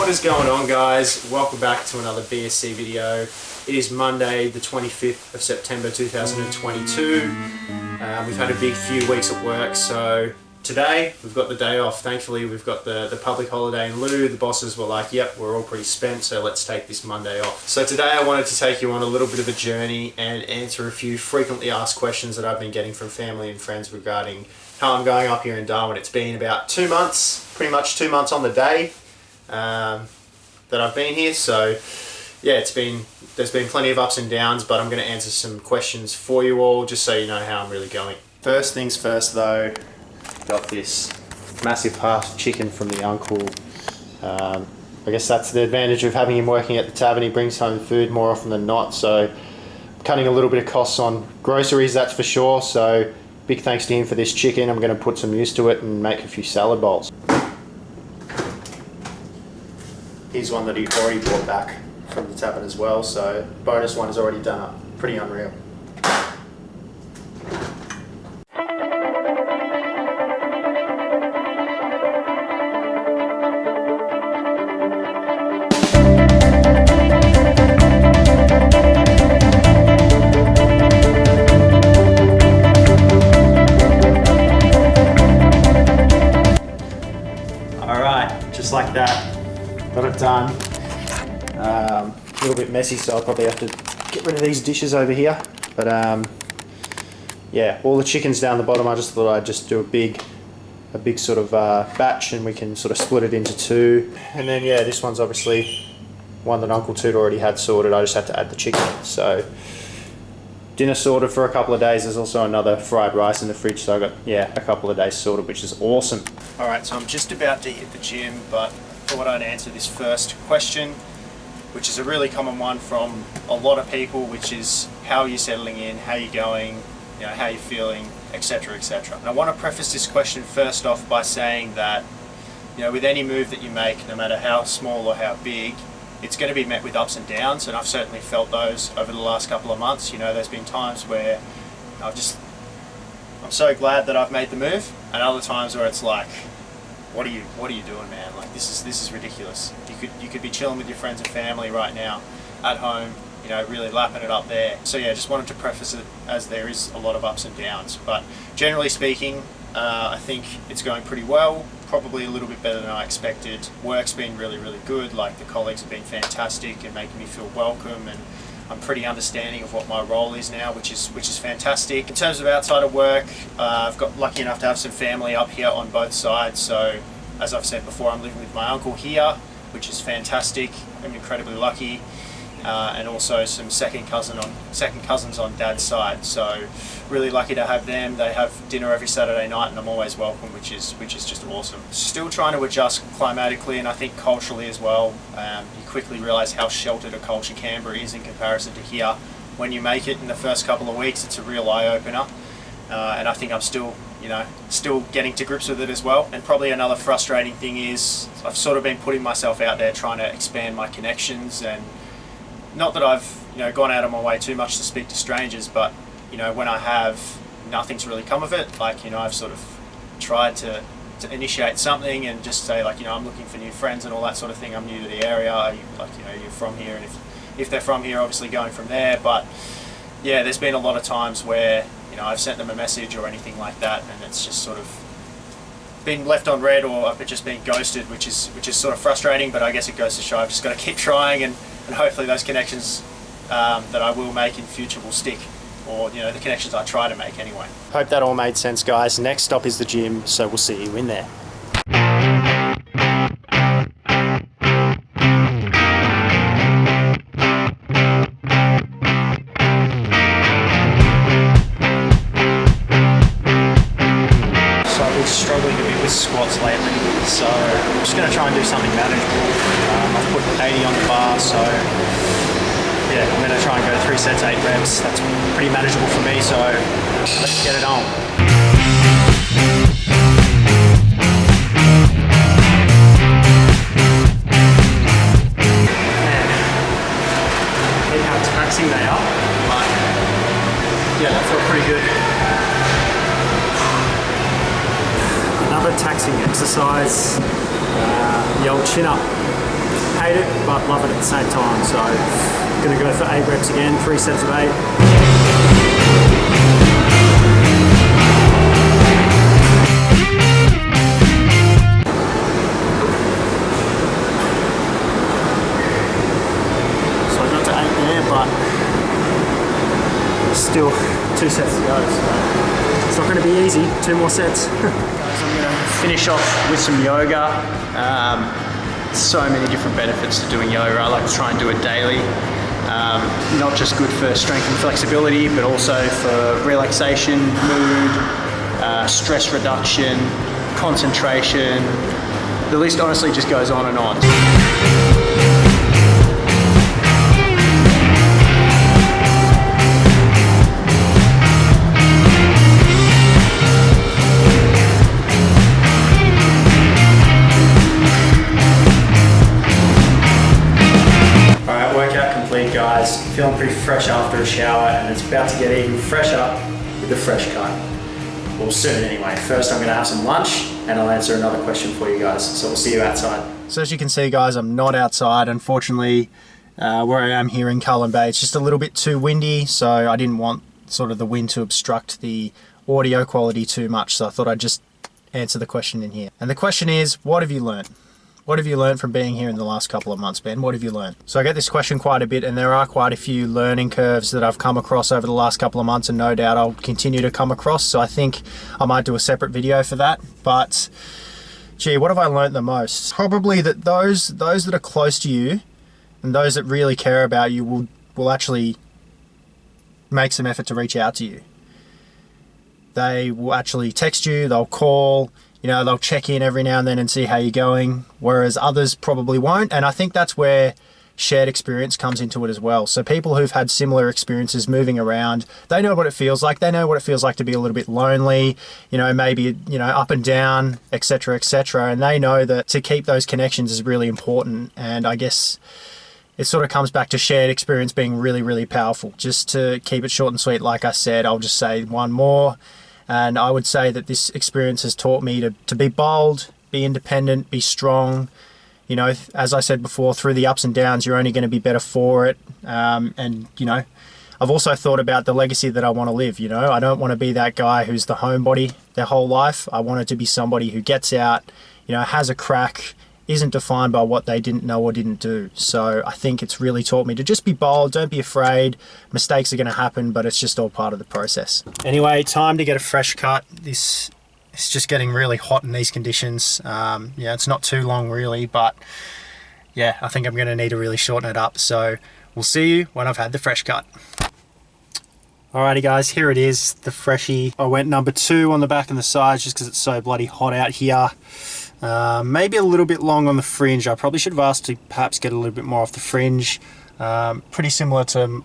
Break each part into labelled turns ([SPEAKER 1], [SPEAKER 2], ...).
[SPEAKER 1] What is going on, guys? Welcome back to another BSC video. It is Monday the 25th of September 2022. We've had a big few weeks at work, so today we've got the day off. Thankfully we've got the public holiday in lieu. The bosses were like, yep, we're all pretty spent, so let's take this Monday off. So today I wanted to take you on a little bit of a journey and answer a few frequently asked questions that I've been getting from family and friends regarding how I'm going up here in Darwin. It's been about 2 months, pretty much 2 months on the day that I've been here. So yeah, there's been plenty of ups and downs, but I'm going to answer some questions for you all just so you know how I'm really going. First things first though, got this massive half chicken from the uncle. I guess that's the advantage of having him working at the tavern. He brings home food more often than not, so cutting a little bit of costs on groceries, that's for sure. So big thanks to him for this chicken. I'm going to put some use to it and make a few salad bowls. Here's one that he already brought back from the tavern as well, so bonus one is already done up. Pretty unreal. Alright, just like that. Got it done. A little bit messy, so I'll probably have to get rid of these dishes over here. But yeah, all the chicken's down the bottom. I just thought I'd just do a big sort of batch, and we can sort of split it into two. And then yeah, this one's obviously one that Uncle Toot already had sorted. I just had to add the chicken. So dinner sorted for a couple of days. There's also another fried rice in the fridge, so I got a couple of days sorted, which is awesome. All right, so I'm just about to hit the gym, but I thought I'd answer this first question, which is a really common one from a lot of people, which is how are you settling in, how are you going, how are you feeling, etc, etc. And I want to preface this question first off by saying that with any move that you make, no matter how small or how big, it's going to be met with ups and downs, and I've certainly felt those over the last couple of months. There's been times where I'm so glad that I've made the move, and other times where it's like, what are you doing, man? Like, this is ridiculous. You could be chilling with your friends and family right now at home, really lapping it up there. So yeah, just wanted to preface it as there is a lot of ups and downs, but generally speaking, I think it's going pretty well. Probably a little bit better than I expected. Work's been really, really good. Like, the colleagues have been fantastic and making me feel welcome, and I'm pretty understanding of what my role is now, which is fantastic. In terms of outside of work, I've got lucky enough to have some family up here on both sides. So as I've said before, I'm living with my uncle here, which is fantastic. I'm incredibly lucky, and also some second cousins on dad's side. So really lucky to have them. They have dinner every Saturday night, and I'm always welcome, which is just awesome. Still trying to adjust climatically, and I think culturally as well. You quickly realise how sheltered a culture Canberra is in comparison to here. When you make it in the first couple of weeks, it's a real eye-opener, and I think I'm still getting to grips with it as well. And probably another frustrating thing is I've sort of been putting myself out there, trying to expand my connections, and not that I've gone out of my way too much to speak to strangers, but when I have, nothing's really come of it. Like, I've sort of tried to initiate something and just say, like, I'm looking for new friends and all that sort of thing. I'm new to the area. Are you, you're from here? And if they're from here, obviously going from there. But yeah, there's been a lot of times where I've sent them a message or anything like that, and it's just sort of been left on red, or I've just been ghosted, which is sort of frustrating. But I guess it goes to show I've just got to keep trying, and hopefully those connections that I will make in future will stick, or the connections I try to make anyway. Hope that all made sense, guys. Next stop is the gym, so we'll see you in there. So I've been struggling a bit with squats lately, so I'm just going to try and do something manageable. I've put 80 on the bar, so yeah, I'm going to try and go 3 sets, 8 reps. That's pretty manageable for me, so let's get it on. Man, look how taxing they are. But yeah, that felt pretty good. Another taxing exercise, the old chin up. hate it, but love it at the same time. So I'm gonna go for 8 reps again, 3 sets of 8. So I got to 8 there, but still 2 sets to go. So it's not gonna be easy, 2 more sets. Guys, I'm gonna finish off with some yoga. So many different benefits to doing yoga. I like to try and do it daily. Not just good for strength and flexibility, but also for relaxation, mood, stress reduction, concentration. The list honestly just goes on and on. Guys, feeling pretty fresh after a shower, and it's about to get even fresher with a fresh cut. Well, soon anyway. First I'm going to have some lunch and I'll answer another question for you guys. So we'll see you outside. So as you can see guys, I'm not outside. Unfortunately, where I am here in Cullen Bay, it's just a little bit too windy, so I didn't want sort of the wind to obstruct the audio quality too much, so I thought I'd just answer the question in here. And the question is, what have you learned? What have you learned from being here in the last couple of months, Ben? What have you learned? So I get this question quite a bit, and there are quite a few learning curves that I've come across over the last couple of months, and no doubt I'll continue to come across. So I think I might do a separate video for that. But gee, what have I learned the most? Probably that those that are close to you and those that really care about you will actually make some effort to reach out to you. They will actually text you, they'll call, you know, they'll check in every now and then and see how you're going, whereas others probably won't. And I think that's where shared experience comes into it as well. So people who've had similar experiences moving around, they know what it feels like. They know what it feels like to be a little bit lonely, you know, maybe, you know, up and down, etc., etc. And they know that to keep those connections is really important. And I guess it sort of comes back to shared experience being really, really powerful. Just to keep it short and sweet, like I said, I'll just say one more. And I would say that this experience has taught me to be bold, be independent, be strong. You know, as I said before, through the ups and downs, you're only going to be better for it. And, you know, I've also thought about the legacy that I want to live. You know, I don't want to be that guy who's the homebody their whole life. I want it to be somebody who gets out, you know, has a crack, isn't defined by what they didn't know or didn't do. So I think it's really taught me to just be bold, don't be afraid. Mistakes are going to happen, but it's just all part of the process. Anyway, time to get a fresh cut. It's just getting really hot in these conditions. Yeah, it's not too long really, but yeah, I think I'm going to need to really shorten it up. So we'll see you when I've had the fresh cut. Alrighty guys, here it is, the freshie. I went number 2 on the back and the sides just because it's so bloody hot out here. Maybe a little bit long on the fringe. I probably should have asked to perhaps get a little bit more off the fringe. Pretty similar to,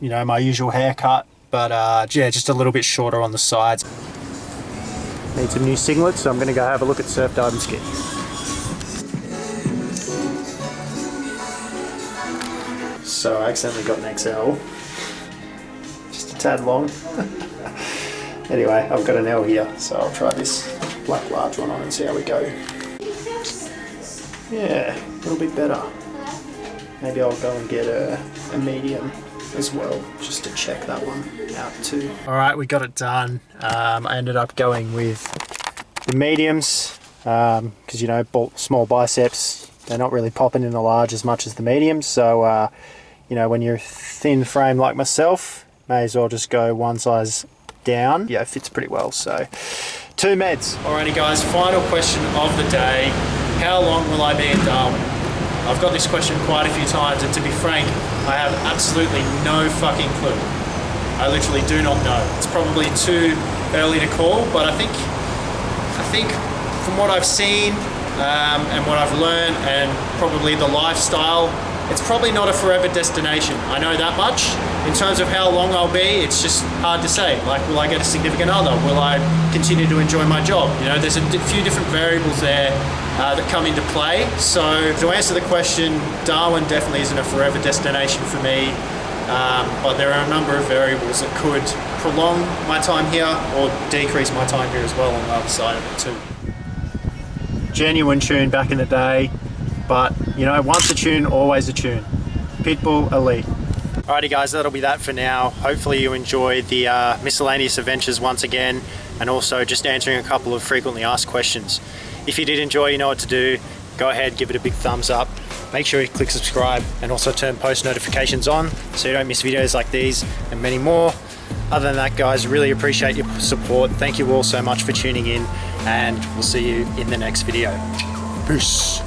[SPEAKER 1] you know, my usual haircut, but yeah, just a little bit shorter on the sides. Need some new singlets, so I'm going to go have a look at Surf Dive and Ski. So I accidentally got an XL. Just a tad long. Anyway, I've got an L here, so I'll try this black large one on and see how we go. Yeah, a little bit better. Maybe I'll go and get a medium as well, just to check that one out too. Alright, we got it done. I ended up going with the mediums, because you know, small biceps, they're not really popping in the large as much as the mediums, so you know, when you're thin frame like myself, may as well just go one size down. Yeah, it fits pretty well, so 2 meds. Alrighty guys, final question of the day. How long will I be in Darwin? I've got this question quite a few times, and to be frank, I have absolutely no fucking clue. I literally do not know. It's probably too early to call, but I think from what I've seen and what I've learned, and probably the lifestyle, it's probably not a forever destination. I know that much. In terms of how long I'll be, it's just hard to say. Like, will I get a significant other? Will I continue to enjoy my job? You know, there's a few different variables there that come into play. So to answer the question, Darwin definitely isn't a forever destination for me. But there are a number of variables that could prolong my time here or decrease my time here as well on the other side of it too. Genuine tune back in the day. But, you know, once a tune, always a tune. Pitbull Elite. Alrighty guys, that'll be that for now. Hopefully you enjoyed the miscellaneous adventures once again, and also just answering a couple of frequently asked questions. If you did enjoy, you know what to do. Go ahead, give it a big thumbs up. Make sure you click subscribe and also turn post notifications on so you don't miss videos like these and many more. Other than that guys, really appreciate your support. Thank you all so much for tuning in, and we'll see you in the next video. Peace.